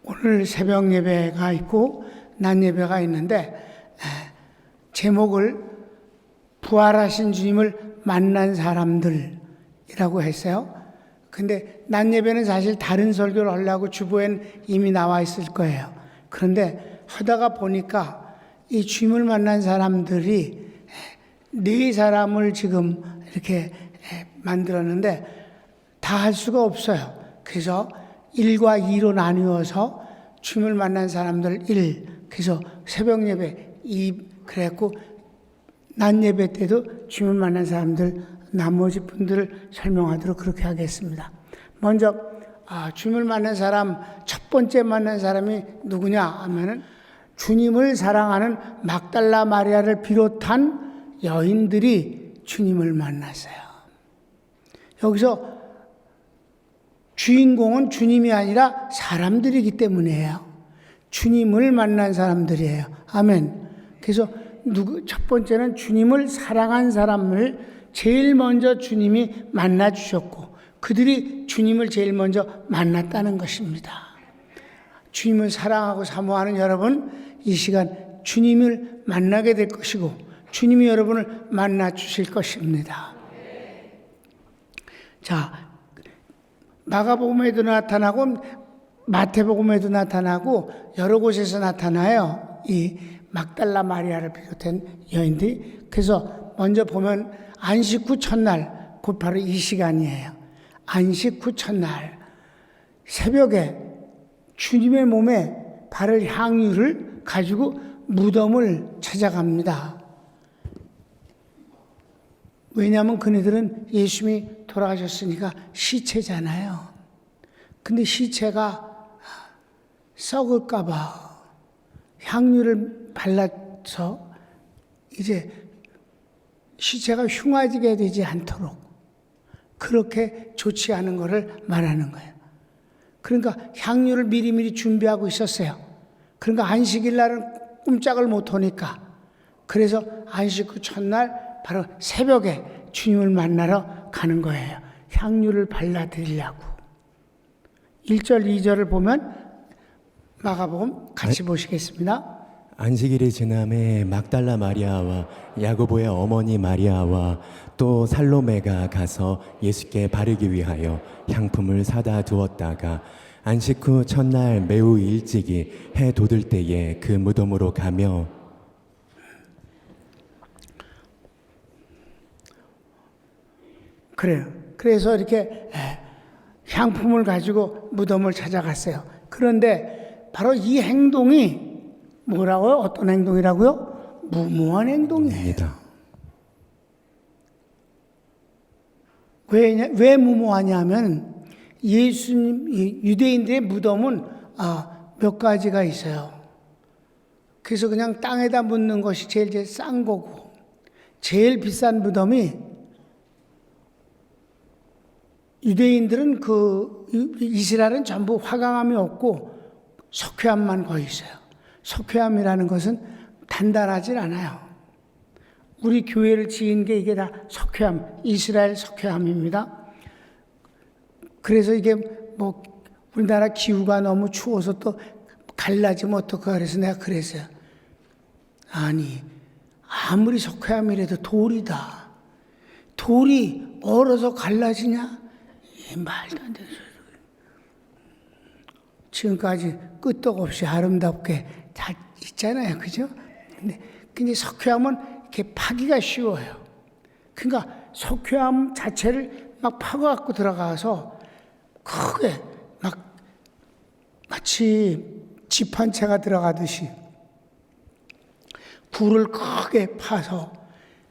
오늘 새벽 예배가 있고 낮 예배가 있는데 제목을 부활하신 주님을 만난 사람들이라고 했어요. 근데 낮 예배는 사실 다른 설교를 하려고 주보엔 이미 나와 있을 거예요. 그런데 하다가 보니까 이 주님을 만난 사람들이 네 사람을 지금 이렇게 만들었는데 다 할 수가 없어요. 그래서 1과 2로 나누어서 주님을 만난 사람들 1, 그래서 새벽 예배 2, 그랬고 낮 예배 때도 주님을 만난 사람들 나머지 분들을 설명하도록 그렇게 하겠습니다. 먼저 주님을 만난 사람, 첫 번째 만난 사람이 누구냐 하면은 주님을 사랑하는 막달라 마리아를 비롯한 여인들이 주님을 만났어요. 여기서 주인공은 주님이 아니라 사람들이기 때문이에요. 주님을 만난 사람들이에요. 아멘. 그래서 첫 번째는 주님을 사랑한 사람을 제일 먼저 주님이 만나 주셨고 그들이 주님을 제일 먼저 만났다는 것입니다. 주님을 사랑하고 사모하는 여러분, 이 시간 주님을 만나게 될 것이고 주님이 여러분을 만나 주실 것입니다. 자, 마가복음에도 나타나고 마태복음에도 나타나고 여러 곳에서 나타나요. 이 막달라 마리아를 비롯한 여인들이. 그래서 먼저 보면 안식 후 첫날, 곧 바로 이 시간이에요. 안식 후 첫날 새벽에 주님의 몸에 바를 향유를 가지고 무덤을 찾아갑니다. 왜냐하면 그네들은 예수님이 돌아가셨으니까 시체잖아요. 근데 시체가 썩을까 봐 향유를 발라서 이제 시체가 흉아지게 되지 않도록 그렇게 좋지 않은 것을 말하는 거예요. 그러니까 향유를 미리미리 준비하고 있었어요. 그러니까 안식일 날은 꼼짝을 못 하니까. 그래서 안식 후 첫날 바로 새벽에 주님을 만나러 가는 거예요. 향유를 발라드리려고. 1절, 2절을 보면 마가복음 같이 보시겠습니다. 안식일이 지남에 막달라 마리아와 야고보의 어머니 마리아와 또 살로메가 가서 예수께 바르기 위하여 향품을 사다 두었다가 안식 후 첫날 매우 일찍이 해 돋을 때에 그 무덤으로 가며 그래요. 그래서 이렇게 향품을 가지고 무덤을 찾아갔어요. 그런데 바로 이 행동이 뭐라고요? 어떤 행동이라고요? 무모한 행동이에요. 왜 무모하냐면 예수님, 유대인들의 무덤은 몇 가지가 있어요. 그래서 그냥 땅에다 묻는 것이 제일 싼 거고, 제일 비싼 무덤이 유대인들은 이스라엘은 전부 화강암이 없고 석회암만 거의 있어요. 석회암이라는 것은 단단하질 않아요. 우리 교회를 지은 게 이게 다 석회암, 이스라엘 석회암입니다. 그래서 이게 뭐 우리나라 기후가 너무 추워서 또 갈라지면 어떡하 그래서 내가 그랬어요. 아니, 아무리 석회암이라도 돌이다. 돌이 얼어서 갈라지냐? 말도 안 되는 소리. 지금까지 끄떡없이 아름답게 다 있잖아요. 그죠? 근데 석회암은 이렇게 파기가 쉬워요. 그러니까 석회암 자체를 막 파갖고 들어가서 크게 막 마치 집 한 채가 들어가듯이 굴을 크게 파서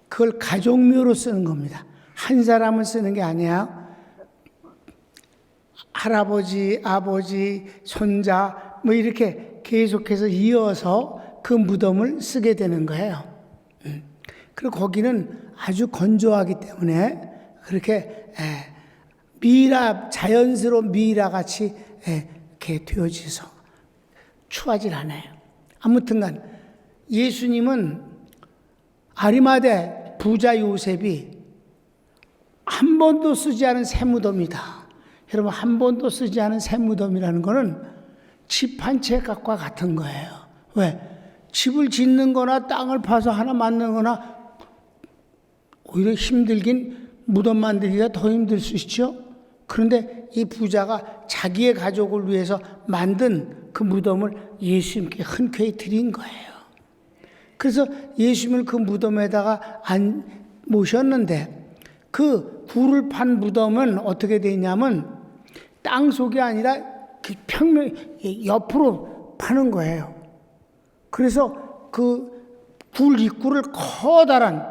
그걸 가족묘로 쓰는 겁니다. 한 사람을 쓰는 게 아니야. 할아버지, 아버지, 손자 뭐 이렇게 계속해서 이어서 그 무덤을 쓰게 되는 거예요. 그리고 거기는 아주 건조하기 때문에 그렇게 미라, 자연스러운 미라 같이 이렇게 되어져서 추하질 않아요. 아무튼간 예수님은 아리마대 부자 요셉이 한 번도 쓰지 않은 새 무덤이다. 여러분, 한 번도 쓰지 않은 새 무덤이라는 것은 집 한 채과 같은 거예요. 왜? 집을 짓는 거나 땅을 파서 하나 만드는 거나 오히려 힘들긴 무덤 만들기가 더 힘들 수 있죠. 그런데 이 부자가 자기의 가족을 위해서 만든 그 무덤을 예수님께 흔쾌히 드린 거예요. 그래서 예수님을 그 무덤에다가 모셨는데 그 굴을 판 무덤은 어떻게 되냐면 땅 속이 아니라 그 평면 옆으로 파는 거예요. 그래서 그 굴 입구를 커다란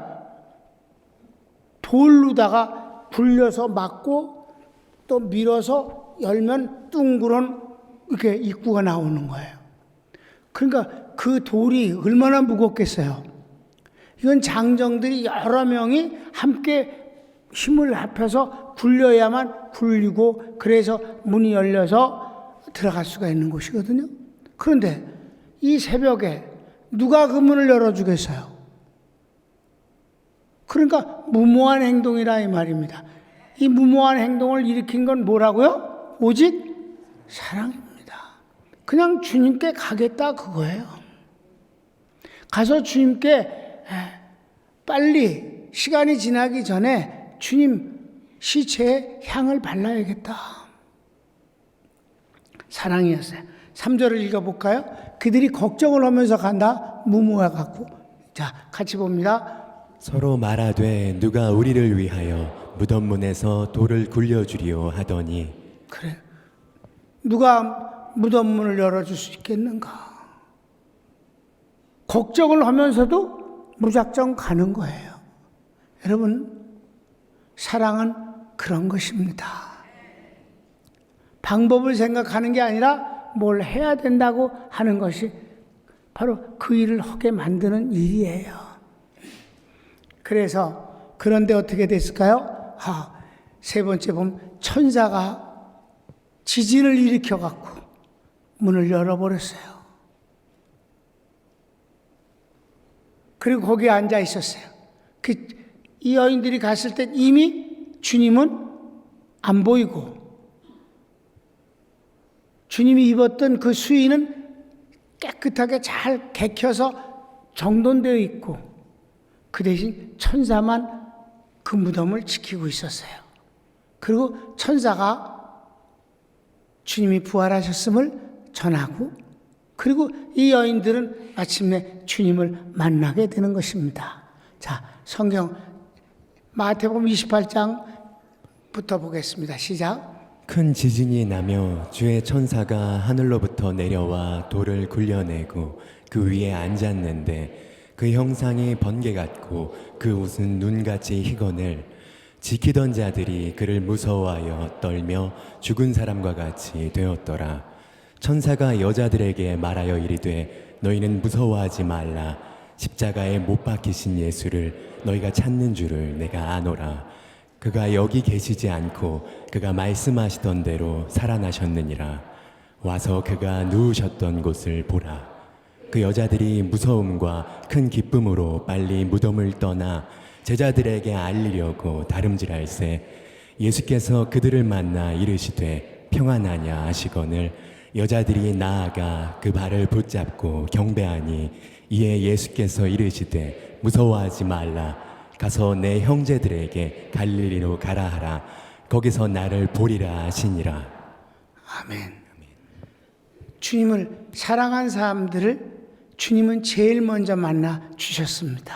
돌로다가 굴려서 막고 또 밀어서 열면 둥그런 이렇게 입구가 나오는 거예요. 그러니까 그 돌이 얼마나 무겁겠어요. 이건 장정들이 여러 명이 함께 힘을 합해서 굴려야만 굴리고 그래서 문이 열려서 들어갈 수가 있는 곳이거든요. 그런데 이 새벽에 누가 그 문을 열어주겠어요? 그러니까 무모한 행동이라 이 말입니다. 이 무모한 행동을 일으킨 건 뭐라고요? 오직 사랑입니다. 그냥 주님께 가겠다 그거예요. 가서 주님께 빨리 시간이 지나기 전에 주님 시체에 향을 발라야겠다. 사랑이었어요. 3절을 읽어볼까요? 그들이 걱정을 하면서 간다. 무모해 갖고. 자, 같이 봅니다. 서로 말하되 누가 우리를 위하여 무덤문에서 돌을 굴려주리오 하더니. 그래. 누가 무덤문을 열어줄 수 있겠는가? 걱정을 하면서도 무작정 가는 거예요. 여러분, 사랑은 그런 것입니다. 방법을 생각하는 게 아니라 뭘 해야 된다고 하는 것이 바로 그 일을 하게 만드는 일이에요. 그래서 그런데 어떻게 됐을까요? 세 번째 보면 천사가 지진을 일으켜 갖고 문을 열어버렸어요. 그리고 거기에 앉아 있었어요. 이 여인들이 갔을 때 이미 주님은 안 보이고 주님이 입었던 그 수의는 깨끗하게 잘 개켜서 정돈되어 있고 그 대신 천사만 그 무덤을 지키고 있었어요. 그리고 천사가 주님이 부활하셨음을 전하고 그리고 이 여인들은 마침내 주님을 만나게 되는 것입니다. 자, 성경 마태복음 28장부터 보겠습니다. 시작. 큰 지진이 나며 주의 천사가 하늘로부터 내려와 돌을 굴려내고 그 위에 앉았는데 그 형상이 번개 같고 그 옷은 눈같이 희거늘 지키던 자들이 그를 무서워하여 떨며 죽은 사람과 같이 되었더라. 천사가 여자들에게 말하여 이르되 너희는 무서워하지 말라. 십자가에 못 박히신 예수를 너희가 찾는 줄을 내가 아노라. 그가 여기 계시지 않고 그가 말씀하시던 대로 살아나셨느니라. 와서 그가 누우셨던 곳을 보라. 그 여자들이 무서움과 큰 기쁨으로 빨리 무덤을 떠나 제자들에게 알리려고 다름질할새 예수께서 그들을 만나 이르시되 평안하냐 하시거늘 여자들이 나아가 그 발을 붙잡고 경배하니 이에 예수께서 이르시되 무서워하지 말라. 가서 내 형제들에게 갈릴리로 가라 하라. 거기서 나를 보리라 하시니라. 아멘. 주님을 사랑한 사람들을 주님은 제일 먼저 만나 주셨습니다.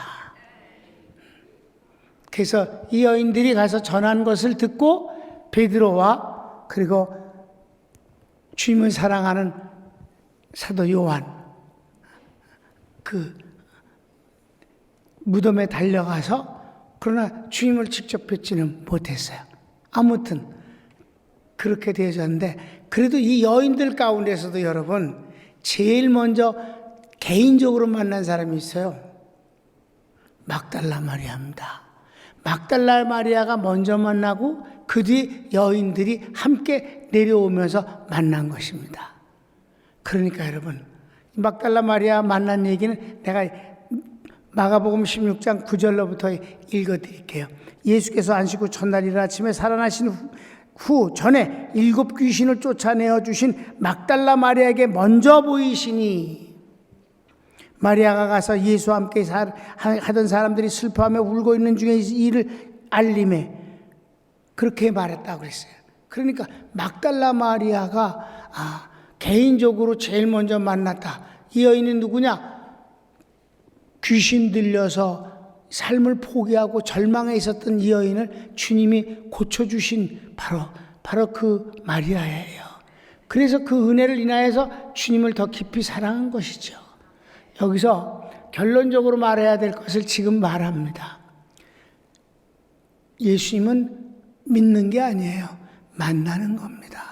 그래서 이 여인들이 가서 전한 것을 듣고 베드로와 그리고 주님을 사랑하는 사도 요한 그 무덤에 달려가서 그러나 주님을 직접 뵙지는 못했어요. 아무튼 그렇게 되어졌는데 그래도 이 여인들 가운데서도 여러분 제일 먼저 개인적으로 만난 사람이 있어요. 막달라 마리아입니다. 막달라 마리아가 먼저 만나고 그 뒤 여인들이 함께 내려오면서 만난 것입니다. 그러니까 여러분 막달라 마리아 만난 얘기는 내가 마가복음 16장 9절로부터 읽어드릴게요. 예수께서 안식 후 첫날 이른 아침에 살아나신 후 전에 7 귀신을 쫓아내어 주신 막달라 마리아에게 먼저 보이시니 마리아가 가서 예수와 함께 하던 사람들이 슬퍼하며 울고 있는 중에 이 일을 알림해 그렇게 말했다고 그랬어요. 그러니까 막달라 마리아가 개인적으로 제일 먼저 만났다. 이 여인은 누구냐? 귀신 들려서 삶을 포기하고 절망에 있었던 이 여인을 주님이 고쳐주신 바로 그 마리아예요. 그래서 그 은혜를 인하여서 주님을 더 깊이 사랑한 것이죠. 여기서 결론적으로 말해야 될 것을 지금 말합니다. 예수님은 믿는 게 아니에요. 만나는 겁니다.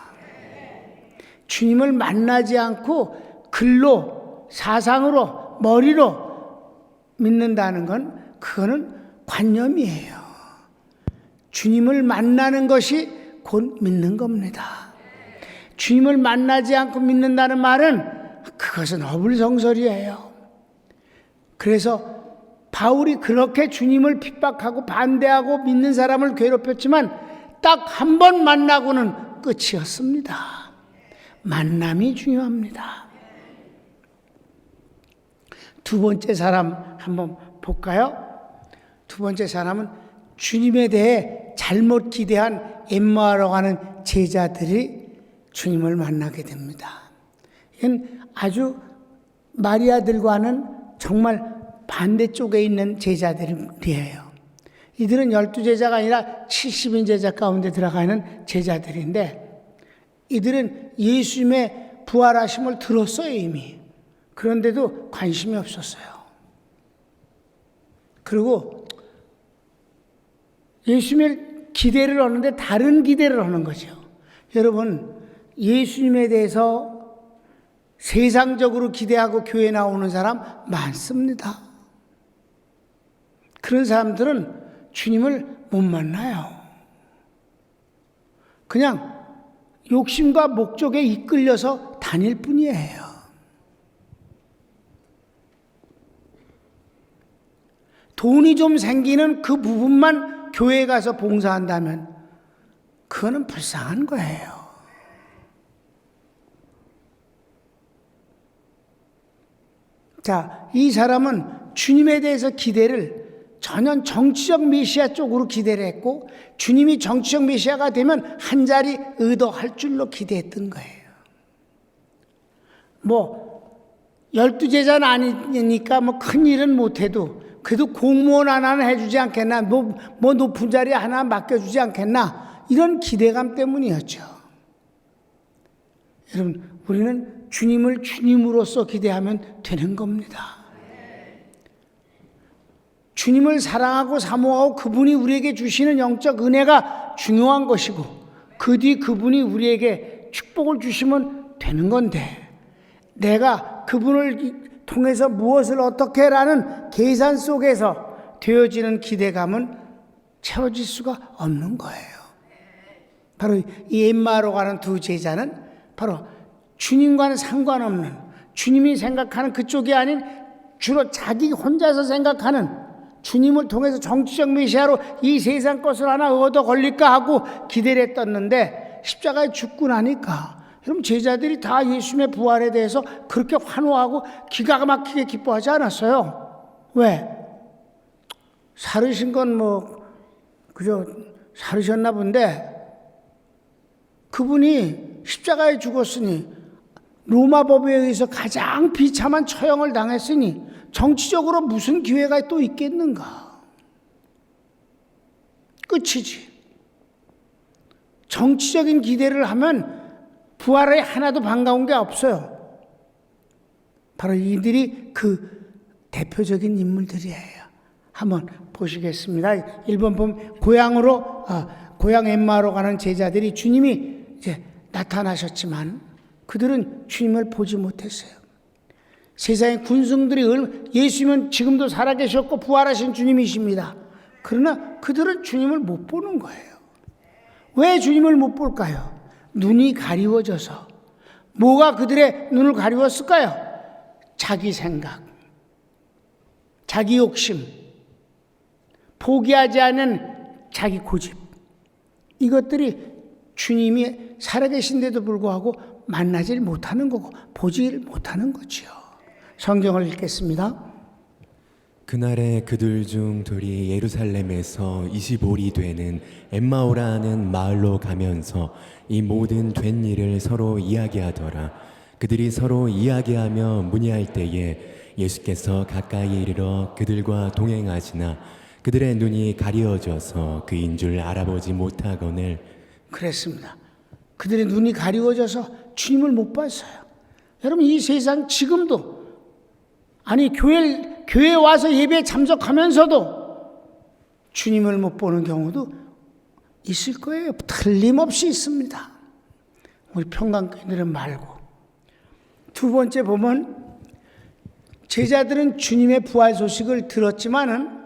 주님을 만나지 않고 글로, 사상으로, 머리로 믿는다는 건 그거는 관념이에요. 주님을 만나는 것이 곧 믿는 겁니다. 주님을 만나지 않고 믿는다는 말은 그것은 어불성설이에요. 그래서 바울이 그렇게 주님을 핍박하고 반대하고 믿는 사람을 괴롭혔지만 딱 한 번 만나고는 끝이었습니다. 만남이 중요합니다. 두 번째 사람 한번 볼까요? 두 번째 사람은 주님에 대해 잘못 기대한 엠마오로 가는 제자들이 주님을 만나게 됩니다. 이건 아주 마리아들과는 정말 반대쪽에 있는 제자들이에요. 이들은 12제자가 아니라 70인 제자 가운데 들어가는 제자들인데 이들은 예수님의 부활하심을 들었어요 이미. 그런데도 관심이 없었어요. 그리고 예수님의 기대를 하는데 다른 기대를 하는 거죠. 여러분, 예수님에 대해서 세상적으로 기대하고 교회 나오는 사람 많습니다. 그런 사람들은 주님을 못 만나요. 그냥 욕심과 목적에 이끌려서 다닐 뿐이에요. 돈이 좀 생기는 그 부분만 교회에 가서 봉사한다면 그거는 불쌍한 거예요. 자, 이 사람은 주님에 대해서 기대를 전혀 정치적 메시아 쪽으로 기대를 했고 주님이 정치적 메시아가 되면 한 자리 의도할 줄로 기대했던 거예요. 12제자는 아니니까 큰 일은 못해도 그래도 공무원 하나는 해주지 않겠나, 높은 자리 하나 맡겨주지 않겠나, 이런 기대감 때문이었죠. 여러분, 우리는 주님을 주님으로서 기대하면 되는 겁니다. 주님을 사랑하고 사모하고 그분이 우리에게 주시는 영적 은혜가 중요한 것이고 그 뒤 그분이 우리에게 축복을 주시면 되는 건데 내가 그분을 통해서 무엇을 어떻게 라는 계산 속에서 되어지는 기대감은 채워질 수가 없는 거예요. 바로 이 엠마오로 가는 두 제자는 바로 주님과는 상관없는 주님이 생각하는 그쪽이 아닌 주로 자기 혼자서 생각하는 주님을 통해서 정치적 메시아로 이 세상 것을 하나 얻어 걸릴까 하고 기대를 했었는데 십자가에 죽고 나니까 여러분 제자들이 다 예수님의 부활에 대해서 그렇게 환호하고 기가 막히게 기뻐하지 않았어요. 왜? 살으신 건 그저 살으셨나 본데 그분이 십자가에 죽었으니 로마 법에 의해서 가장 비참한 처형을 당했으니 정치적으로 무슨 기회가 또 있겠는가? 끝이지. 정치적인 기대를 하면 부활에 하나도 반가운 게 없어요. 바로 이들이 그 대표적인 인물들이에요. 한번 보시겠습니다. 1번 보면 고향 엠마오로 가는 제자들이 주님이 이제 나타나셨지만 그들은 주님을 보지 못했어요. 세상의 군중들이 예수님은 지금도 살아계셨고 부활하신 주님이십니다. 그러나 그들은 주님을 못 보는 거예요. 왜 주님을 못 볼까요? 눈이 가리워져서. 뭐가 그들의 눈을 가리웠을까요? 자기 생각, 자기 욕심, 포기하지 않은 자기 고집. 이것들이 주님이 살아계신데도 불구하고 만나질 못하는 거고 보질 못하는 거지요. 성경을 읽겠습니다. 그날에 그들 중 둘이 예루살렘에서 25리 되는 엠마오라는 마을로 가면서 이 모든 된 일을 서로 이야기하더라. 그들이 서로 이야기하며 문의할 때에 예수께서 가까이 이르러 그들과 동행하시나 그들의 눈이 가리워져서 그인 줄 알아보지 못하거늘. 그랬습니다. 그들의 눈이 가리워져서 주님을 못 봤어요. 여러분, 이 세상 지금도, 아니 교회 와서 예배에 참석하면서도 주님을 못 보는 경우도 있을 거예요. 틀림없이 있습니다. 우리 평강교회들은 말고. 두 번째 보면, 제자들은 주님의 부활 소식을 들었지만은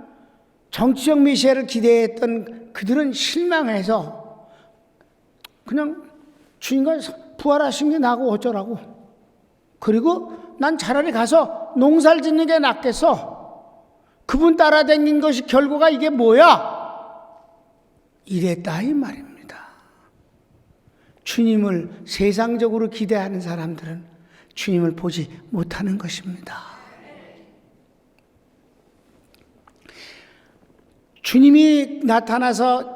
정치적 메시아를 기대했던 그들은 실망해서 그냥 주님과 부활하신 게 나고 어쩌라고. 그리고 난 차라리 가서 농사를 짓는 게 낫겠어. 그분 따라다닌 것이 결과가 이게 뭐야? 이랬다 이 말입니다. 주님을 세상적으로 기대하는 사람들은 주님을 보지 못하는 것입니다. 주님이 나타나서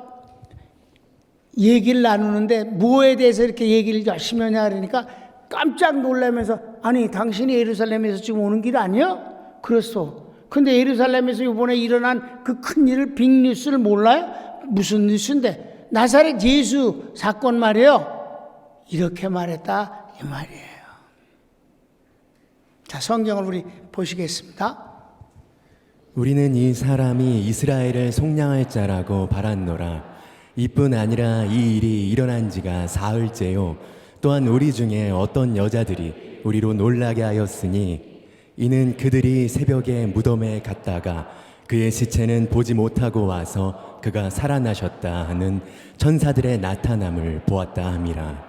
얘기를 나누는데 무엇에 대해서 이렇게 얘기를 열심히 하냐 그러니까 깜짝 놀라면서, 아니 당신이 예루살렘에서 지금 오는 길 아니야? 그랬어. 근데 예루살렘에서 이번에 일어난 그 큰 일을, 빅뉴스를 몰라요? 무슨 뉴스인데? 나사렛 예수 사건 말이에요. 이렇게 말했다 이 말이에요. 자, 성경을 우리 보시겠습니다. 우리는 이 사람이 이스라엘을 속량할 자라고 바랐노라. 이뿐 아니라 이 일이 일어난 지가 사흘째요. 또한 우리 중에 어떤 여자들이 우리로 놀라게 하였으니 이는 그들이 새벽에 무덤에 갔다가 그의 시체는 보지 못하고 와서 그가 살아나셨다 하는 천사들의 나타남을 보았다 함이라.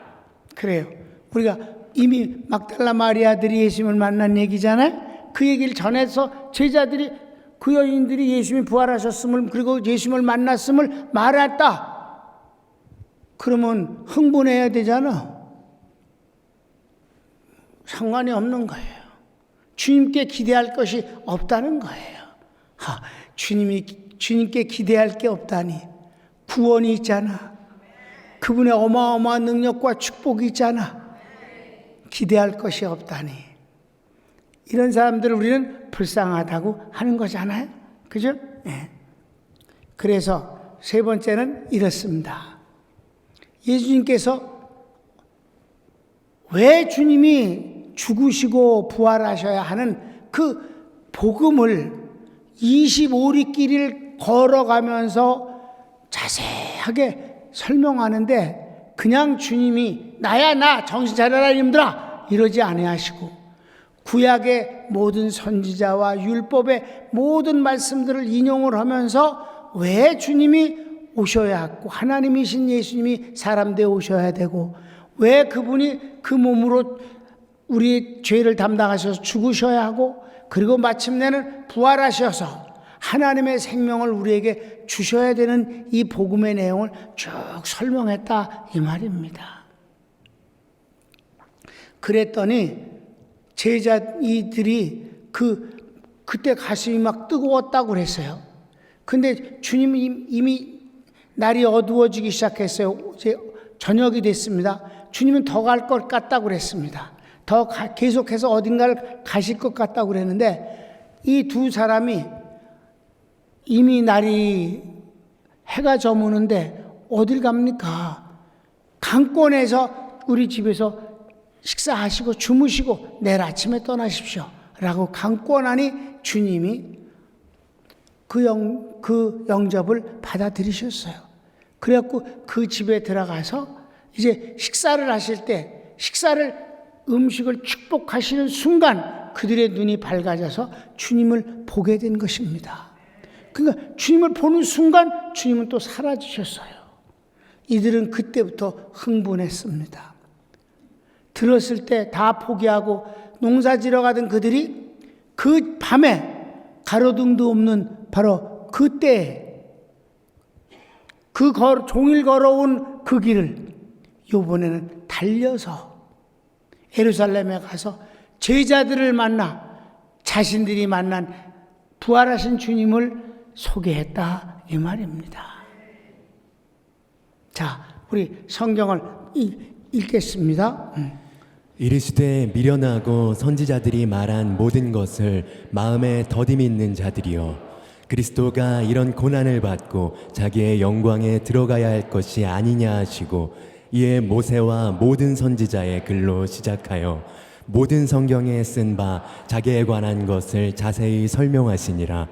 그래요. 우리가 이미 막달라 마리아들이 예수님을 만난 얘기잖아요. 그 얘기를 전해서 제자들이, 그 여인들이 예수님이 부활하셨음을, 그리고 예수님을 만났음을 말했다. 그러면 흥분해야 되잖아. 상관이 없는 거예요. 주님께 기대할 것이 없다는 거예요. 주님께 기대할 게 없다니. 구원이 있잖아. 그분의 어마어마한 능력과 축복이 있잖아. 기대할 것이 없다니. 이런 사람들을 우리는 불쌍하다고 하는 거잖아요. 그죠? 네. 그래서 세 번째는 이렇습니다. 예수님께서 왜 주님이 죽으시고 부활하셔야 하는 그 복음을 25리 길을 걸어가면서 자세하게 설명하는데, 그냥 주님이 나야 나 정신 차려라 이놈들아 이러지 아니하시고 구약의 모든 선지자와 율법의 모든 말씀들을 인용을 하면서 왜 주님이 오셔야 하고, 하나님이신 예수님이 사람 되어 오셔야 되고, 왜 그분이 그 몸으로 우리 죄를 담당하셔서 죽으셔야 하고, 그리고 마침내는 부활하셔서 하나님의 생명을 우리에게 주셔야 되는 이 복음의 내용을 쭉 설명했다 이 말입니다. 그랬더니 제자들이 그때 가슴이 막 뜨거웠다고 그랬어요. 근데 주님이 이미 날이 어두워지기 시작했어요. 이제 저녁이 됐습니다. 주님은 더 갈 것 같다고 그랬습니다. 계속해서 어딘가를 가실 것 같다고 그랬는데, 이 두 사람이 이미 날이 해가 저무는데 어딜 갑니까? 강권에서 우리 집에서 식사하시고 주무시고 내일 아침에 떠나십시오 라고 강권하니 주님이 그 영접을 받아들이셨어요. 그래갖고 그 집에 들어가서 이제 식사를 하실 때, 음식을 축복하시는 순간 그들의 눈이 밝아져서 주님을 보게 된 것입니다. 그러니까 주님을 보는 순간 주님은 또 사라지셨어요. 이들은 그때부터 흥분했습니다. 들었을 때 다 포기하고 농사 지러 가던 그들이 그 밤에 가로등도 없는 바로 그때 종일 걸어온 그 길을 요번에는 달려서 예루살렘에 가서 제자들을 만나 자신들이 만난 부활하신 주님을 소개했다 이 말입니다. 자, 우리 성경을 읽겠습니다. 이르시되 미련하고 선지자들이 말한 모든 것을 마음에 더디 있는 자들이여, 그리스도가 이런 고난을 받고 자기의 영광에 들어가야 할 것이 아니냐 하시고, 이에 모세와 모든 선지자의 글로 시작하여 모든 성경에 쓴 바 자기에 관한 것을 자세히 설명하시니라.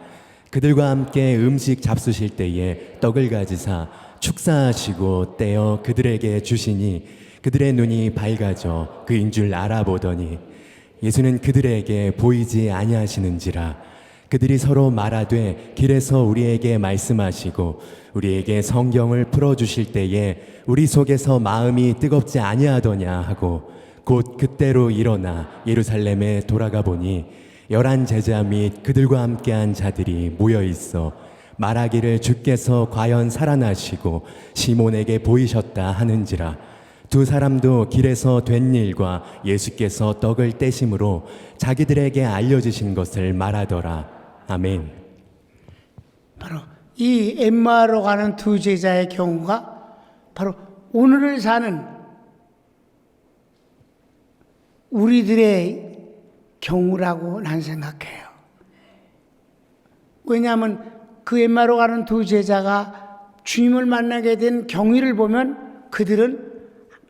그들과 함께 음식 잡수실 때에 떡을 가지사 축사하시고 떼어 그들에게 주시니 그들의 눈이 밝아져 그인 줄 알아보더니 예수는 그들에게 보이지 아니하시는지라. 그들이 서로 말하되 길에서 우리에게 말씀하시고 우리에게 성경을 풀어주실 때에 우리 속에서 마음이 뜨겁지 아니하더냐 하고, 곧 그때로 일어나 예루살렘에 돌아가 보니 11 제자 및 그들과 함께한 자들이 모여 있어 말하기를 주께서 과연 살아나시고 시몬에게 보이셨다 하는지라. 두 사람도 길에서 된 일과 예수께서 떡을 떼심으로 자기들에게 알려주신 것을 말하더라. 아멘. 바로 이 엠마오로 가는 두 제자의 경우가 바로 오늘을 사는 우리들의 경우라고 난 생각해요. 왜냐하면 그 엠마오로 가는 두 제자가 주님을 만나게 된 경위를 보면 그들은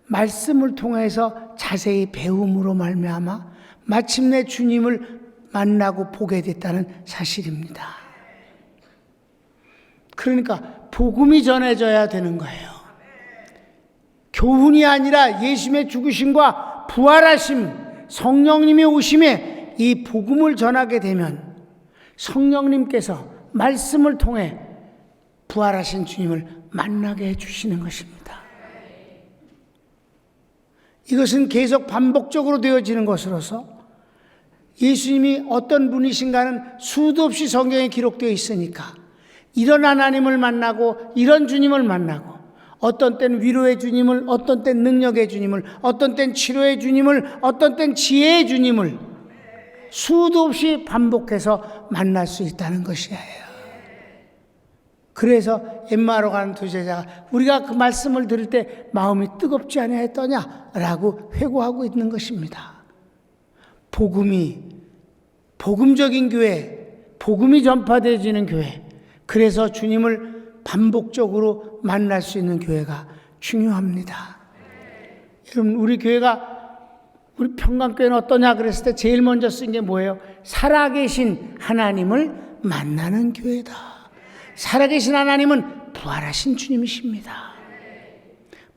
말씀을 통해서 자세히 배움으로 말미암아 마침내 주님을 만나고 보게 됐다는 사실입니다. 그러니까 복음이 전해져야 되는 거예요. 교훈이 아니라 예수님의 죽으심과 부활하심, 성령님의 오심에 이 복음을 전하게 되면 성령님께서 말씀을 통해 부활하신 주님을 만나게 해주시는 것입니다. 이것은 계속 반복적으로 되어지는 것으로서 예수님이 어떤 분이신가는 수도 없이 성경에 기록되어 있으니까 이런 하나님을 만나고 이런 주님을 만나고 어떤 땐 위로의 주님을, 어떤 땐 능력의 주님을, 어떤 땐 치료의 주님을, 어떤 땐 지혜의 주님을 수도 없이 반복해서 만날 수 있다는 것이에요. 그래서 엠마오로 가는 두 제자가 우리가 그 말씀을 들을 때 마음이 뜨겁지 아니하였더냐라고 회고하고 있는 것입니다. 복음적인 교회, 복음이 전파되어지는 교회, 그래서 주님을 반복적으로 만날 수 있는 교회가 중요합니다. 여러분, 우리 평강교회는 어떠냐 그랬을 때 제일 먼저 쓴 게 뭐예요? 살아계신 하나님을 만나는 교회다. 살아계신 하나님은 부활하신 주님이십니다.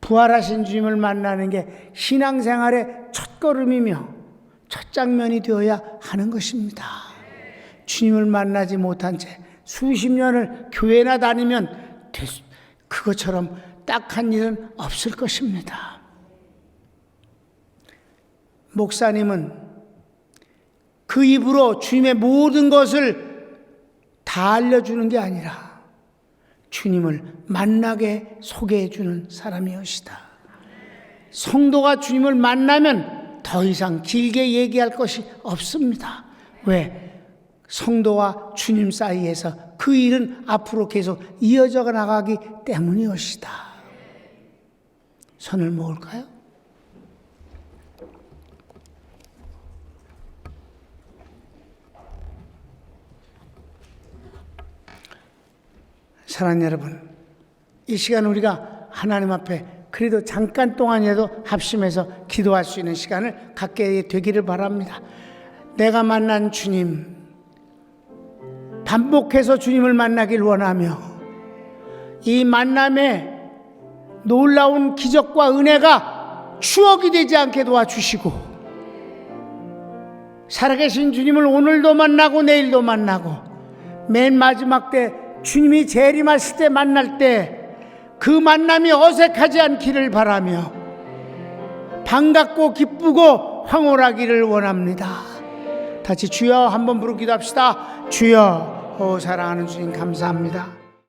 부활하신 주님을 만나는 게 신앙생활의 첫걸음이며 첫 장면이 되어야 하는 것입니다. 주님을 만나지 못한 채 수십 년을 교회나 다니면 그것처럼 딱한 일은 없을 것입니다. 목사님은 그 입으로 주님의 모든 것을 다 알려주는 게 아니라 주님을 만나게 소개해주는 사람이었다. 성도가 주님을 만나면 더 이상 길게 얘기할 것이 없습니다. 왜? 성도와 주님 사이에서 그 일은 앞으로 계속 이어져 나가기 때문이었다. 손을 모을까요? 사랑하는 여러분, 이 시간 우리가 하나님 앞에 그래도 잠깐 동안이라도 합심해서 기도할 수 있는 시간을 갖게 되기를 바랍니다. 내가 만난 주님, 반복해서 주님을 만나길 원하며 이 만남에 놀라운 기적과 은혜가 추억이 되지 않게 도와주시고 살아계신 주님을 오늘도 만나고 내일도 만나고 맨 마지막 때 주님이 재림하실 때 만날 때 그 만남이 어색하지 않기를 바라며 반갑고 기쁘고 황홀하기를 원합니다. 다시 주여 한번 부르기도 합시다. 주여, 사랑하는 주님 감사합니다.